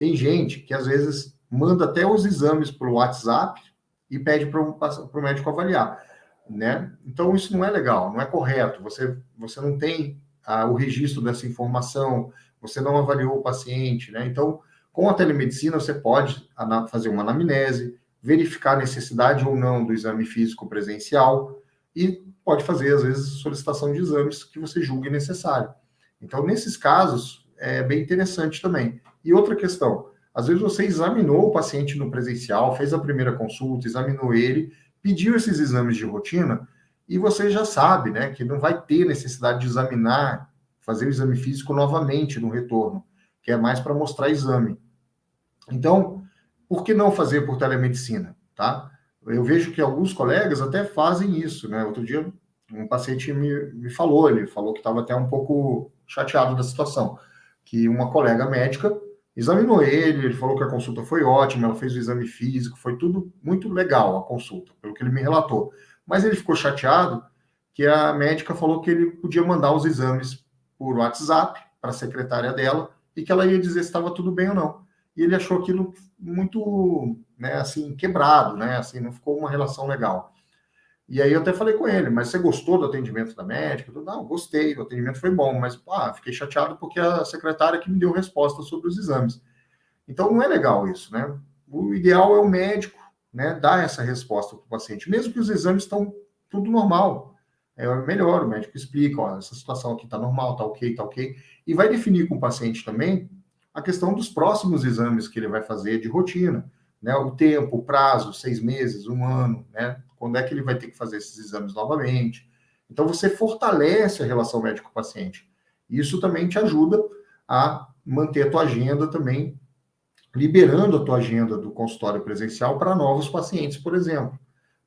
Tem gente que, às vezes, manda até os exames para o WhatsApp e pede para o médico avaliar, né? Então, isso não é legal, não é correto. Você não tem o registro dessa informação, você não avaliou o paciente, né? Então, com a telemedicina, você pode fazer uma anamnese, verificar a necessidade ou não do exame físico presencial e pode fazer, às vezes, solicitação de exames que você julgue necessário. Então, nesses casos, é bem interessante também. E outra questão, às vezes você examinou o paciente no presencial, fez a primeira consulta, examinou ele, pediu esses exames de rotina e você já sabe, né, que não vai ter necessidade de examinar, fazer o exame físico novamente no retorno, que é mais para mostrar exame. Então, por que não fazer por telemedicina, tá? Eu vejo que alguns colegas até fazem isso, né? Outro dia, um paciente me falou, ele falou que estava até um pouco chateado da situação, que uma colega médica examinou ele falou que a consulta foi ótima, ela fez o exame físico, foi tudo muito legal a consulta, pelo que ele me relatou. Mas ele ficou chateado que a médica falou que ele podia mandar os exames por WhatsApp para a secretária dela e que ela ia dizer se estava tudo bem ou não. E ele achou aquilo muito, né, assim, quebrado, né, assim, não ficou uma relação legal. E aí eu até falei com ele, mas você gostou do atendimento da médica? Eu, não, gostei, o atendimento foi bom, mas fiquei chateado porque a secretária que me deu resposta sobre os exames. Então não é legal isso, né? O ideal é o médico, né, dar essa resposta para o paciente, mesmo que os exames estão tudo normal. É melhor, o médico explica, ó, essa situação aqui está normal, tá ok, e vai definir com o paciente também a questão dos próximos exames que ele vai fazer de rotina, né? O tempo, o prazo, 6 meses, 1 ano, né? Quando é que ele vai ter que fazer esses exames novamente. Então, você fortalece a relação médico-paciente. Isso também te ajuda a manter a tua agenda também, liberando a tua agenda do consultório presencial para novos pacientes, por exemplo,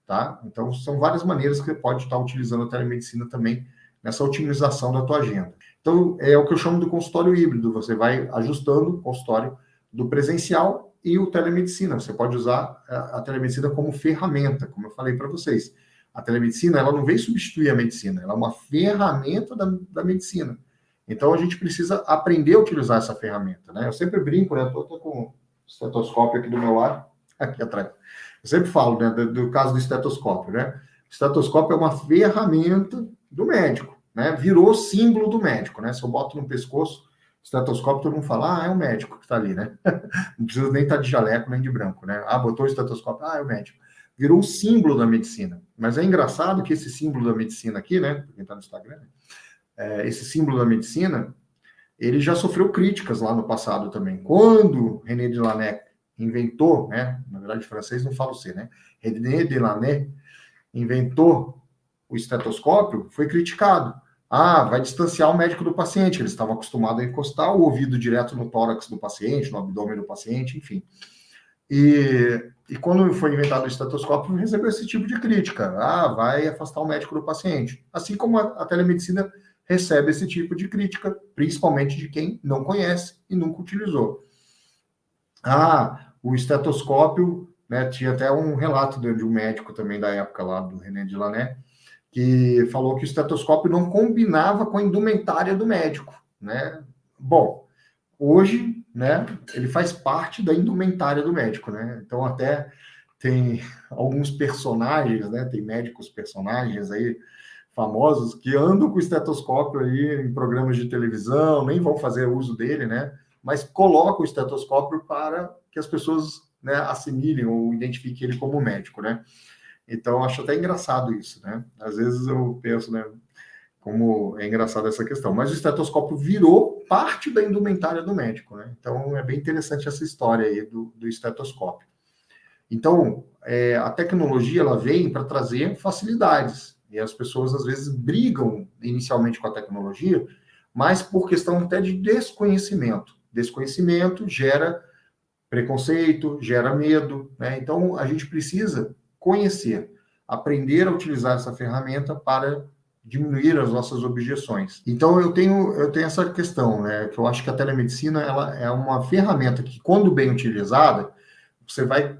tá? Então, são várias maneiras que você pode estar utilizando a telemedicina também nessa otimização da tua agenda. Então, é o que eu chamo de consultório híbrido. Você vai ajustando o consultório do presencial e o telemedicina. Você pode usar a telemedicina como ferramenta, como eu falei para vocês. A telemedicina, ela não vem substituir a medicina, ela é uma ferramenta da medicina. Então, a gente precisa aprender a utilizar essa ferramenta, né? Eu sempre brinco, né? Estou com o estetoscópio aqui do meu lado, aqui atrás. Eu sempre falo, né, do caso do estetoscópio, né? O estetoscópio é uma ferramenta do médico, né? Virou símbolo do médico, né? Se eu boto no pescoço, estetoscópio, todo mundo fala, é o médico que está ali, né? Não precisa nem estar de jaleco, nem de branco, né? Botou o estetoscópio, é o médico. Virou um símbolo da medicina. Mas é engraçado que esse símbolo da medicina aqui, né? Quem está no Instagram, esse símbolo da medicina, ele já sofreu críticas lá no passado também. Quando René Delaunay inventou, né? Na verdade, francês não fala o C, né? René Delaunay inventou o estetoscópio, foi criticado. Vai distanciar o médico do paciente. Eles estavam acostumados a encostar o ouvido direto no tórax do paciente, no abdômen do paciente, enfim. E quando foi inventado o estetoscópio, recebeu esse tipo de crítica. Vai afastar o médico do paciente. Assim como a telemedicina recebe esse tipo de crítica, principalmente de quem não conhece e nunca utilizou. O estetoscópio, né, tinha até um relato de um médico também da época lá, do René Delaunay, que falou que o estetoscópio não combinava com a indumentária do médico, né? Bom, hoje, né, ele faz parte da indumentária do médico, né? Então até tem alguns personagens, né? Tem médicos personagens aí famosos que andam com o estetoscópio aí em programas de televisão, nem vão fazer uso dele, né? Mas colocam o estetoscópio para que as pessoas, né, assimilem ou identifiquem ele como médico, né? Então, acho até engraçado isso, né? Às vezes eu penso, né, como é engraçado essa questão. Mas o estetoscópio virou parte da indumentária do médico, né? Então, é bem interessante essa história aí do estetoscópio. Então, a tecnologia, ela vem para trazer facilidades. E as pessoas, às vezes, brigam inicialmente com a tecnologia, mas por questão até de desconhecimento. Desconhecimento gera preconceito, gera medo, né? Então, a gente precisa conhecer, aprender a utilizar essa ferramenta para diminuir as nossas objeções. Então, eu tenho essa questão, né? Que eu acho que a telemedicina, ela é uma ferramenta que, quando bem utilizada, você vai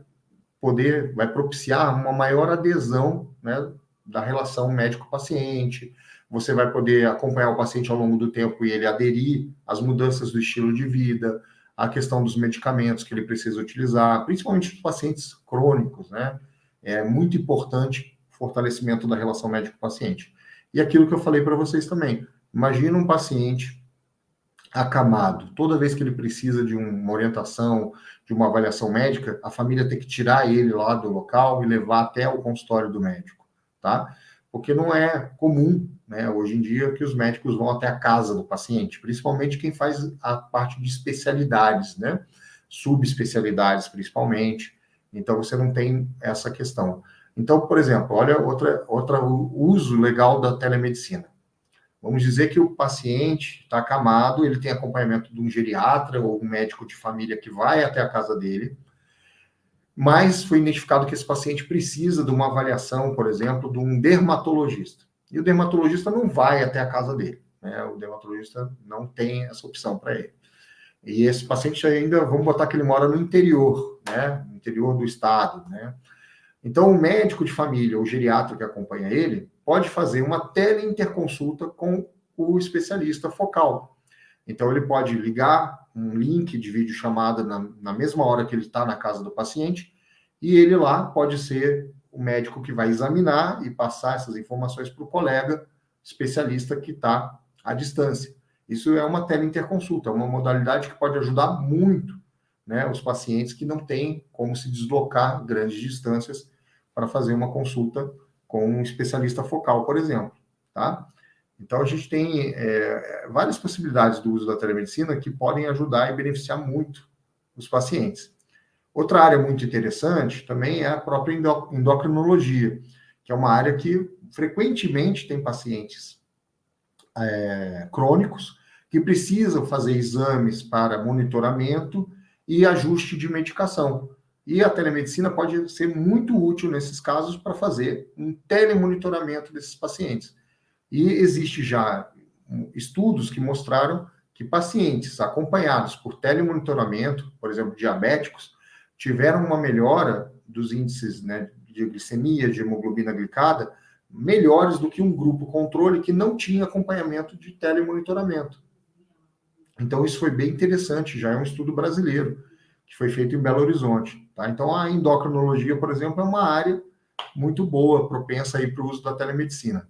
propiciar uma maior adesão, né, da relação médico-paciente, você vai poder acompanhar o paciente ao longo do tempo e ele aderir às mudanças do estilo de vida, a questão dos medicamentos que ele precisa utilizar, principalmente os pacientes crônicos, né? É muito importante o fortalecimento da relação médico-paciente. E aquilo que eu falei para vocês também, imagina um paciente acamado, toda vez que ele precisa de uma orientação, de uma avaliação médica, a família tem que tirar ele lá do local e levar até o consultório do médico, tá? Porque não é comum, né, hoje em dia, que os médicos vão até a casa do paciente, principalmente quem faz a parte de especialidades, né? Subespecialidades, principalmente. Então, você não tem essa questão. Então, por exemplo, olha outra uso legal da telemedicina. Vamos dizer que o paciente está acamado, ele tem acompanhamento de um geriatra ou um médico de família que vai até a casa dele, mas foi identificado que esse paciente precisa de uma avaliação, por exemplo, de um dermatologista. E o dermatologista não vai até a casa dele, né? O dermatologista não tem essa opção para ele. E esse paciente ainda, vamos botar que ele mora no interior, né? No interior do estado, né? Então, o médico de família, o geriatra que acompanha ele, pode fazer uma teleinterconsulta com o especialista focal. Então, ele pode ligar um link de videochamada na mesma hora que ele está na casa do paciente, e ele lá pode ser o médico que vai examinar e passar essas informações para o colega especialista que está à distância. Isso é uma teleinterconsulta, é uma modalidade que pode ajudar muito, né, os pacientes que não têm como se deslocar grandes distâncias para fazer uma consulta com um especialista focal, por exemplo, tá? Então, a gente tem várias possibilidades do uso da telemedicina que podem ajudar e beneficiar muito os pacientes. Outra área muito interessante também é a própria endocrinologia, que é uma área que frequentemente tem pacientes crônicos que precisam fazer exames para monitoramento e ajuste de medicação. E a telemedicina pode ser muito útil nesses casos para fazer um telemonitoramento desses pacientes. E existe já estudos que mostraram que pacientes acompanhados por telemonitoramento, por exemplo, diabéticos, tiveram uma melhora dos índices, né, de glicemia, de hemoglobina glicada, melhores do que um grupo controle que não tinha acompanhamento de telemonitoramento. Então, isso foi bem interessante, já é um estudo brasileiro, que foi feito em Belo Horizonte. Tá? Então, a endocrinologia, por exemplo, é uma área muito boa, propensa para o uso da telemedicina.